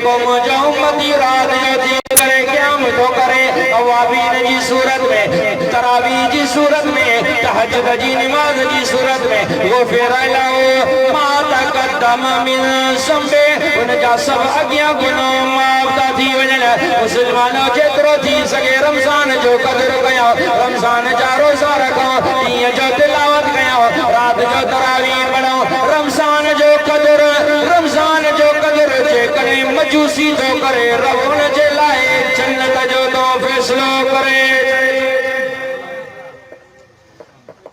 जेको मुझो उम्मती रात जो थी करे क़याम तो करे अवाबीन जी सूरत में, तरावी जी सूरत में, तहज्जुद जी नमाज जी सूरत में गुफ़िर लहू मा तक़द्दम मिन ज़ंबे, उन जा सब अगियां गुनाह माफ़ था थी वञनि। मुसलमानों जेतिरो थी सके रमज़ान जो क़दर कयो, रमज़ान जा रोज़ा रखो, ॾींहं जो तिलावत कयो, रात जो तरावी पढ़ो। रमज़ान जो क़दर जेकॾहिं मजूसी तो करे रब उन जे लाइ जन्नत जो तो फ़ैसिलो करे।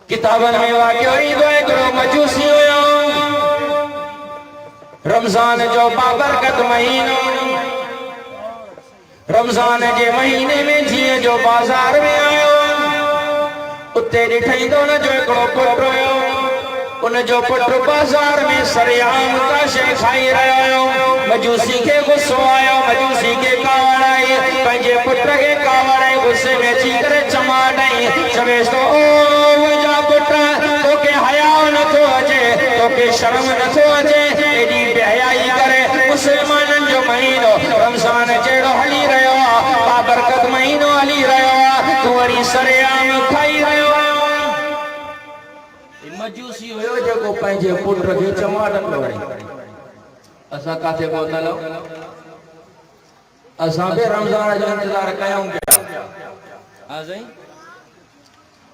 किताबनि में वाक़ियो ईंदो हिकिड़ो मजूसी हुयो, रमज़ान जो बाबरकत महीनो, रमज़ान जे महीने में जीअं जो बाज़ार में आयो, उते ॾिठई त उन जो हिकिड़ो पुटु हुयो। उन जो पुटु बाज़ार में सरेआम का शइ खाई रहियो हुयो। मजूसी के गुस्सो आयो, मजूसी के कावड़ आई, पंहिंजे पुट के कावड़ आई, गुस्से में अची करे चमाट आई। चवेसि तो ओ मुंहिंजा पुट, तोखे हया नथो अचे, तोखे शर्म नथो अचे, एॾी बेहयाई करे। मुसलमाननि जो महीनो रमज़ान जहिड़ो हली रहियो आहे, बाबरकत महीनो हली रहियो आहे, तूं वरी सरेआम खाई रहियो आहे। मजूसी हुयो जेको पंहिंजे पुट खे चमाट पियो। असां काथे पहुतल, असां बि रमज़ान जो इंतजार कयूं पिया।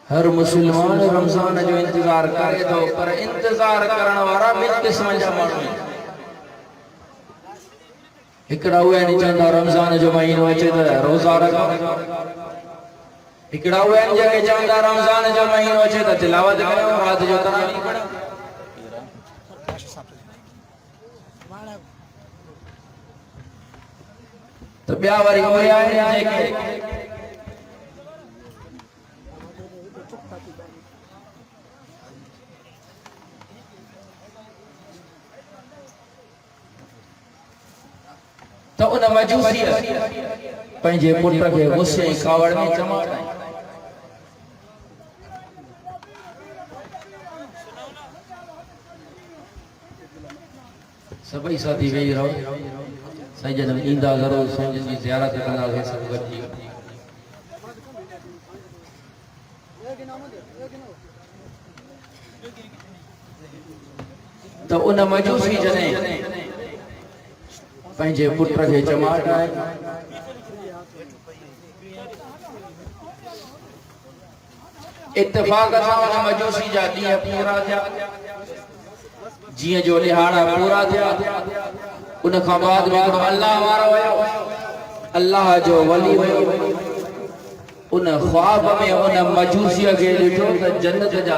हर मुसलमान रमज़ान जो इंतजार करे थो, पर इंतजार करण वारा ॿिनि क़िस्मनि जा माण्हू आहिनि। हिकिड़ा उहे आहिनि चवंदा रमज़ान जो महीनो अचे त रोज़ा रखो, हिकिड़ा उहे आहिनि जेके चवंदा रमज़ान जो महीनो अचे त तिलावत कयो, रात जो तरावी पढ़ो। तो ॿिया वरी उहे आहिनि जेके तो उन मजूसी पंहिंजे पुट खे गुस्से कावड़ में चमाट आई। सभई साथी वेही रहो, साईं जन ईंदा ज़रूर, साईं जी ज़ियारत कंदासीं सभु गॾिजी। तो उन मजूसी जॾहिं पंहिंजे पुट खे चमाट आई, इत्तेफ़ाक़ सां उन मजूसी जा ॾींहं पूरा थिया, जीअं जो लिहाड़ा पूरा थिया। उन खां बाद में अल्लाह वारो हुयो, अल्लाह जो वली हुयो। उन ख्वाब में उन मजूसीअ खे ॾिठो त जन्नत जा